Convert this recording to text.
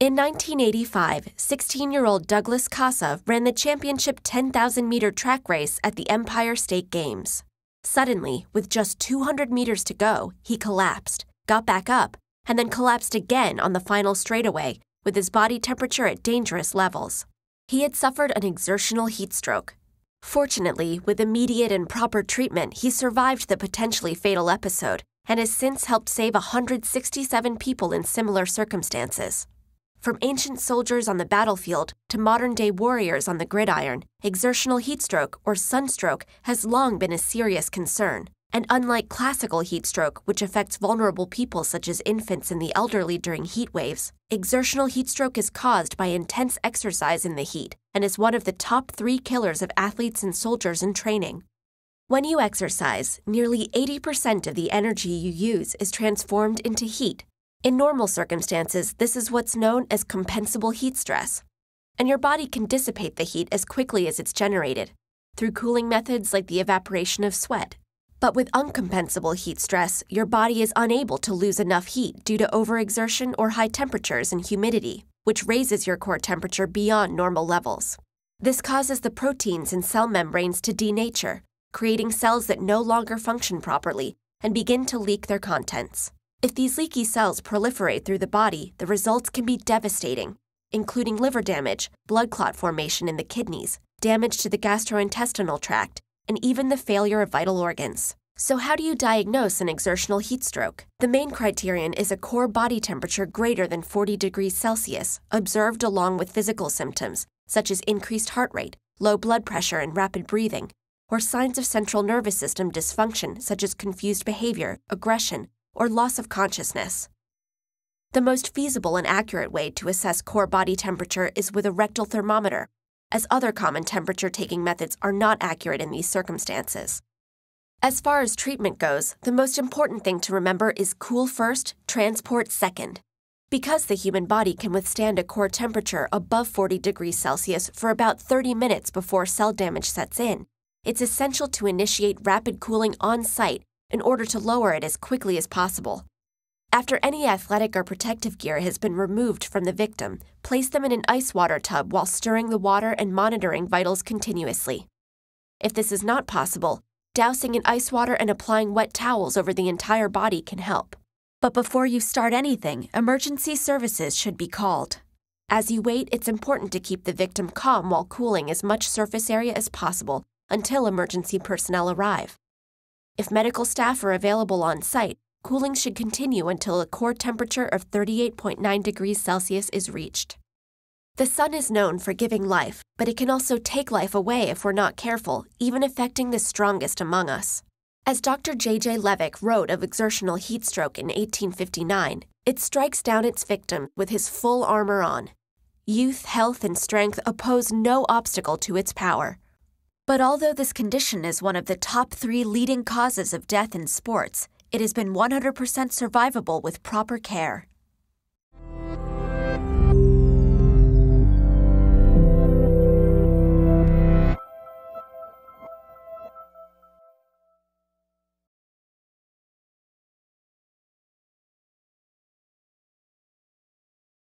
In 1985, 16-year-old Douglas Casa ran the championship 10,000-meter track race at the Empire State Games. Suddenly, with just 200 meters to go, he collapsed, got back up, and then collapsed again on the final straightaway, with his body temperature at dangerous levels. He had suffered an exertional heat stroke. Fortunately, with immediate and proper treatment, he survived the potentially fatal episode and has since helped save 167 people in similar circumstances. From ancient soldiers on the battlefield to modern-day warriors on the gridiron, exertional heat stroke or sunstroke has long been a serious concern. And unlike classical heat stroke, which affects vulnerable people such as infants and the elderly during heat waves, exertional heat stroke is caused by intense exercise in the heat and is one of the top 3 killers of athletes and soldiers in training. When you exercise, nearly 80% of the energy you use is transformed into heat. In normal circumstances, this is what's known as compensable heat stress, and your body can dissipate the heat as quickly as it's generated, through cooling methods like the evaporation of sweat. But with uncompensable heat stress, your body is unable to lose enough heat due to overexertion or high temperatures and humidity, which raises your core temperature beyond normal levels. This causes the proteins in cell membranes to denature, creating cells that no longer function properly and begin to leak their contents. If these leaky cells proliferate through the body, the results can be devastating, including liver damage, blood clot formation in the kidneys, damage to the gastrointestinal tract, and even the failure of vital organs. So how do you diagnose an exertional heat stroke? The main criterion is a core body temperature greater than 40 degrees Celsius, observed along with physical symptoms, such as increased heart rate, low blood pressure and rapid breathing, or signs of central nervous system dysfunction such as confused behavior, aggression, or loss of consciousness. The most feasible and accurate way to assess core body temperature is with a rectal thermometer, as other common temperature-taking methods are not accurate in these circumstances. As far as treatment goes, the most important thing to remember is cool first, transport second. Because the human body can withstand a core temperature above 40 degrees Celsius for about 30 minutes before cell damage sets in, it's essential to initiate rapid cooling on-site in order to lower it as quickly as possible. After any athletic or protective gear has been removed from the victim, place them in an ice water tub while stirring the water and monitoring vitals continuously. If this is not possible, dousing in ice water and applying wet towels over the entire body can help. But before you start anything, emergency services should be called. As you wait, it's important to keep the victim calm while cooling as much surface area as possible until emergency personnel arrive. If medical staff are available on site, cooling should continue until a core temperature of 38.9 degrees Celsius is reached. The sun is known for giving life, but it can also take life away if we're not careful, even affecting the strongest among us. As Dr. J.J. Levick wrote of exertional heat stroke in 1859, it strikes down its victim with his full armor on. Youth, health, and strength oppose no obstacle to its power. But although this condition is one of the top 3 leading causes of death in sports, it has been 100% survivable with proper care.